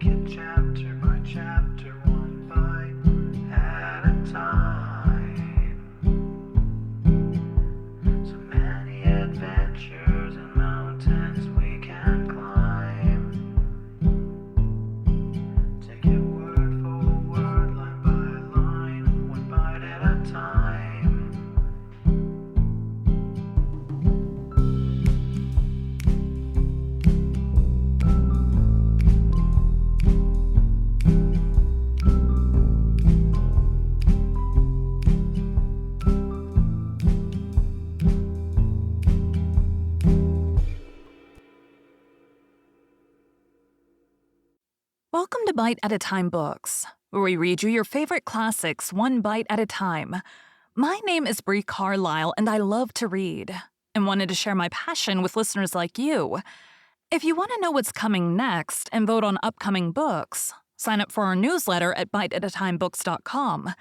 it chapter by chapter, one bite at a time. So many adventures and mountains we can climb. Take it word for word, line by line, one bite at a time. Welcome to Bite at a Time Books, where we read you your favorite classics one bite at a time. My name is Bree Carlile, and I love to read, and wanted to share my passion with listeners like you. If you want to know what's coming next and vote on upcoming books, sign up for our newsletter at biteatatimebooks.com.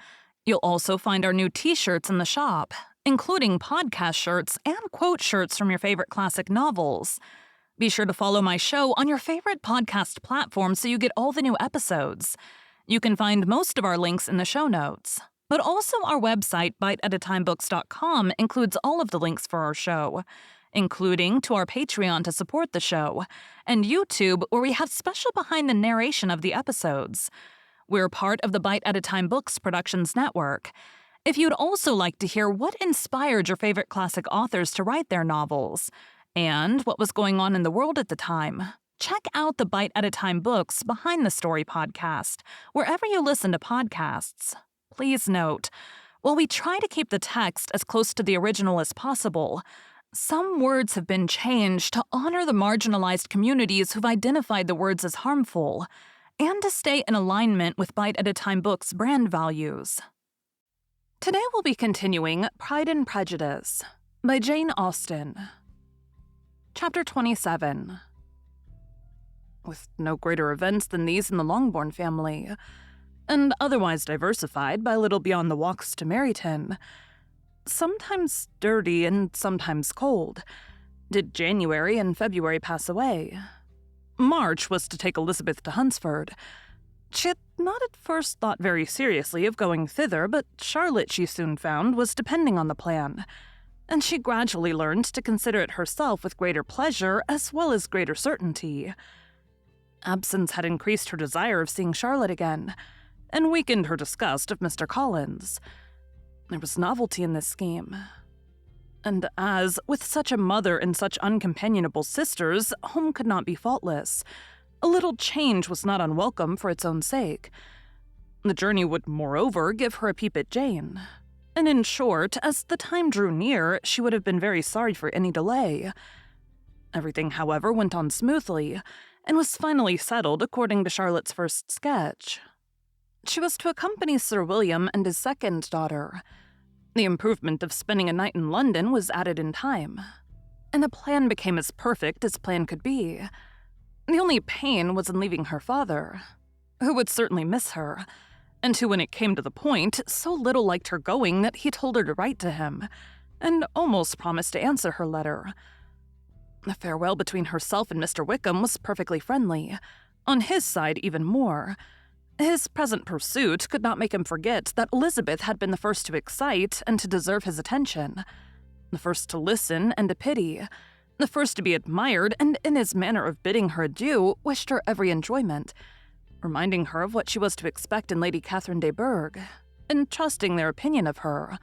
You'll also find our new t-shirts in the shop, including podcast shirts and quote shirts from your favorite classic novels. Be sure to follow my show on your favorite podcast platform so you get all the new episodes. You can find most of our links in the show notes, but also our website, biteatatimebooks.com, includes all of the links for our show, including to our Patreon to support the show, and YouTube, where we have special behind the narration of the episodes. We're part of the Bite at a Time Books Productions Network. If you'd also like to hear what inspired your favorite classic authors to write their novels, and what was going on in the world at the time, check out the Bite at a Time Books Behind the Story podcast, wherever you listen to podcasts. Please note, while we try to keep the text as close to the original as possible, some words have been changed to honor the marginalized communities who've identified the words as harmful, and to stay in alignment with Bite at a Time Books' brand values. Today we'll be continuing Pride and Prejudice by Jane Austen. Chapter 27. With no greater events than these in the Longbourn family, and otherwise diversified by little beyond the walks to Meryton, sometimes dirty and sometimes cold, did January and February pass away. March was to take Elizabeth to Hunsford. She had not at first thought very seriously of going thither, but Charlotte, she soon found, was depending on the plan, and she gradually learned to consider it herself with greater pleasure as well as greater certainty. Absence had increased her desire of seeing Charlotte again, and weakened her disgust of Mr. Collins. There was novelty in this scheme. And as, with such a mother and such uncompanionable sisters, home could not be faultless, a little change was not unwelcome for its own sake. The journey would, moreover, give her a peep at Jane. And in short, as the time drew near, she would have been very sorry for any delay. Everything, however, went on smoothly, and was finally settled according to Charlotte's first sketch. She was to accompany Sir William and his second daughter. The improvement of spending a night in London was added in time, and the plan became as perfect as plan could be. The only pain was in leaving her father, who would certainly miss her, and who, when it came to the point, so little liked her going that he told her to write to him, and almost promised to answer her letter. The farewell between herself and Mr. Wickham was perfectly friendly, on his side even more. His present pursuit could not make him forget that Elizabeth had been the first to excite and to deserve his attention, the first to listen and to pity, the first to be admired, and in his manner of bidding her adieu, wished her every enjoyment, reminding her of what she was to expect in Lady Catherine de Bourgh, and trusting their opinion of her,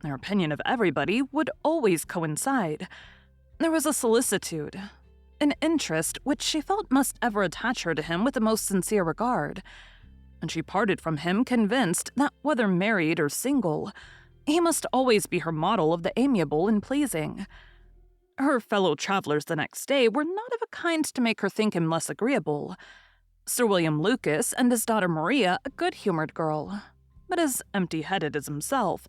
their opinion of everybody, would always coincide. There was a solicitude, an interest which she felt must ever attach her to him with the most sincere regard, and she parted from him convinced that, whether married or single, he must always be her model of the amiable and pleasing. Her fellow travelers the next day were not of a kind to make her think him less agreeable. Sir William Lucas and his daughter Maria, a good-humored girl, but as empty-headed as himself,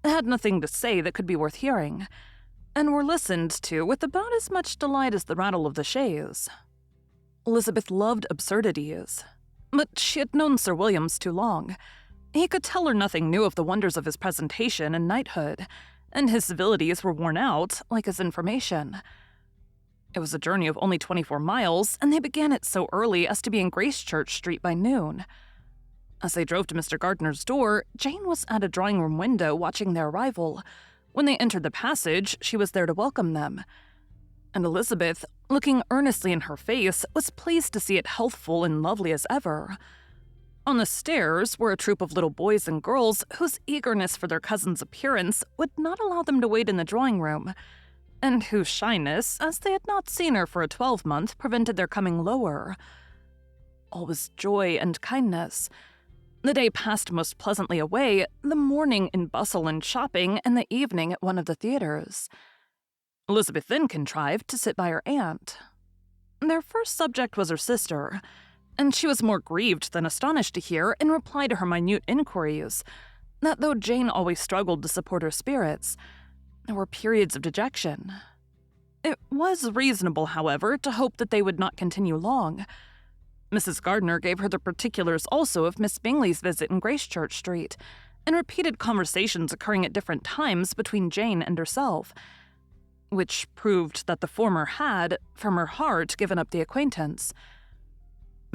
had nothing to say that could be worth hearing, and were listened to with about as much delight as the rattle of the chaise. Elizabeth loved absurdities, but she had known Sir William's too long. He could tell her nothing new of the wonders of his presentation and knighthood, and his civilities were worn out, like his information. It was a journey of only 24 miles, and they began it so early as to be in Gracechurch Street by noon. As they drove to Mr. Gardner's door, Jane was at a drawing-room window watching their arrival. When they entered the passage, she was there to welcome them. And Elizabeth, looking earnestly in her face, was pleased to see it healthful and lovely as ever. On the stairs were a troop of little boys and girls whose eagerness for their cousin's appearance would not allow them to wait in the drawing-room, and whose shyness, as they had not seen her for a 12-month, prevented their coming lower. All was joy and kindness. The day passed most pleasantly away, the morning in bustle and shopping, and the evening at one of the theaters. Elizabeth then contrived to sit by her aunt. Their first subject was her sister, and she was more grieved than astonished to hear, in reply to her minute inquiries, that though Jane always struggled to support her spirits, there were periods of dejection. It was reasonable, however, to hope that they would not continue long. Mrs. Gardner gave her the particulars also of Miss Bingley's visit in Gracechurch Street, and repeated conversations occurring at different times between Jane and herself, which proved that the former had, from her heart, given up the acquaintance.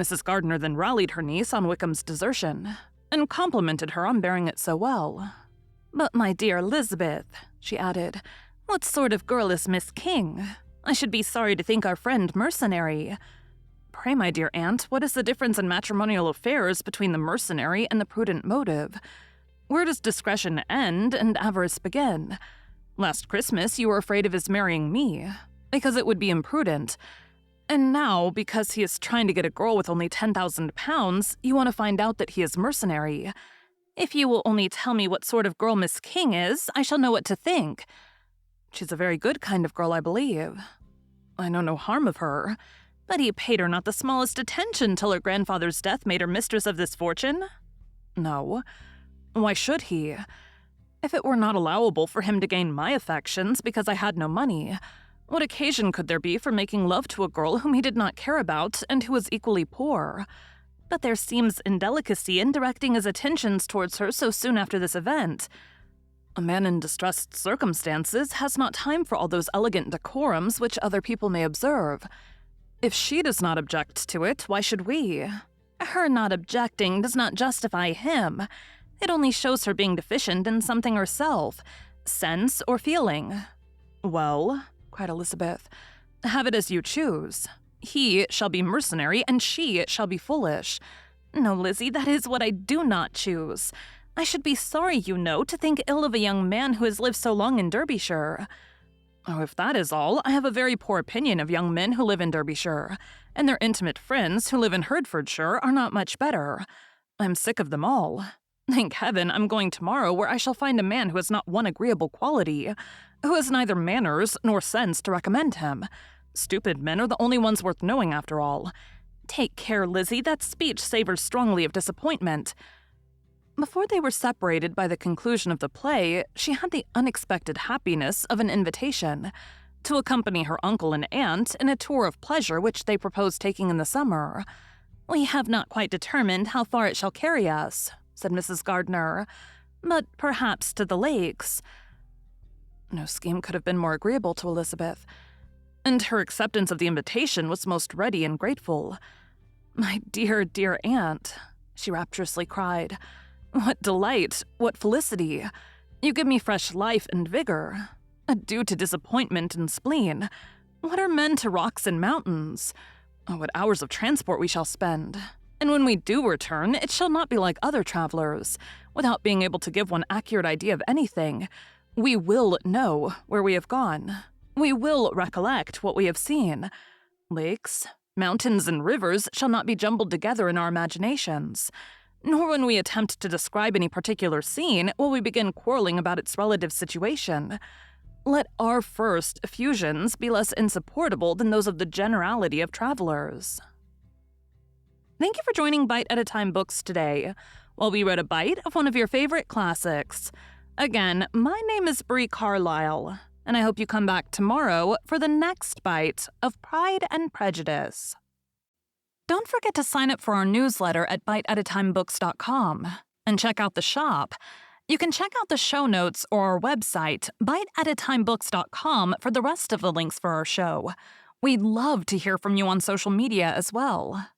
Mrs. Gardner then rallied her niece on Wickham's desertion, and complimented her on bearing it so well. "But, my dear Elizabeth," she added, "what sort of girl is Miss King? I should be sorry to think our friend mercenary." "Pray, my dear aunt, what is the difference in matrimonial affairs between the mercenary and the prudent motive? Where does discretion end and avarice begin? Last Christmas you were afraid of his marrying me, because it would be imprudent. And now, because he is trying to get a girl with only £10,000, you want to find out that he is mercenary. If you will only tell me what sort of girl Miss King is, I shall know what to think. She's a very good kind of girl, I believe. I know no harm of her. But he paid her not the smallest attention till her grandfather's death made her mistress of this fortune? No. Why should he? If it were not allowable for him to gain my affections because I had no money, what occasion could there be for making love to a girl whom he did not care about and who was equally poor? But there seems indelicacy in directing his attentions towards her so soon after this event. A man in distressed circumstances has not time for all those elegant decorums which other people may observe. If she does not object to it, why should we? Her not objecting does not justify him. It only shows her being deficient in something herself, sense or feeling." "Well," cried Elizabeth, "have it as you choose. He shall be mercenary, and she shall be foolish." "No, Lizzie, that is what I do not choose. I should be sorry, you know, to think ill of a young man who has lived so long in Derbyshire." "Oh, if that is all, I have a very poor opinion of young men who live in Derbyshire, and their intimate friends who live in Hertfordshire are not much better. I'm sick of them all. Thank heaven I'm going tomorrow where I shall find a man who has not one agreeable quality, who has neither manners nor sense to recommend him. Stupid men are the only ones worth knowing after all. Take care, Lizzie, that speech savors strongly of disappointment." Before they were separated by the conclusion of the play, she had the unexpected happiness of an invitation to accompany her uncle and aunt in a tour of pleasure which they proposed taking in the summer. "We have not quite determined how far it shall carry us," said Mrs. Gardner, "but perhaps to the lakes." No scheme could have been more agreeable to Elizabeth, and her acceptance of the invitation was most ready and grateful. "My dear, dear aunt," she rapturously cried, "what delight, what felicity! You give me fresh life and vigor. Adieu to disappointment and spleen. What are men to rocks and mountains? Oh, what hours of transport we shall spend! And when we do return, it shall not be like other travelers, without being able to give one accurate idea of anything. We will know where we have gone. We will recollect what we have seen. Lakes, mountains, and rivers shall not be jumbled together in our imaginations. Nor when we attempt to describe any particular scene will we begin quarreling about its relative situation. Let our first effusions be less insupportable than those of the generality of travelers." Thank you for joining Bite at a Time Books today, while we read a bite of one of your favorite classics. Again, my name is Bree Carlile, and I hope you come back tomorrow for the next bite of Pride and Prejudice. Don't forget to sign up for our newsletter at biteatatimebooks.com and check out the shop. You can check out the show notes or our website, biteatatimebooks.com, for the rest of the links for our show. We'd love to hear from you on social media as well.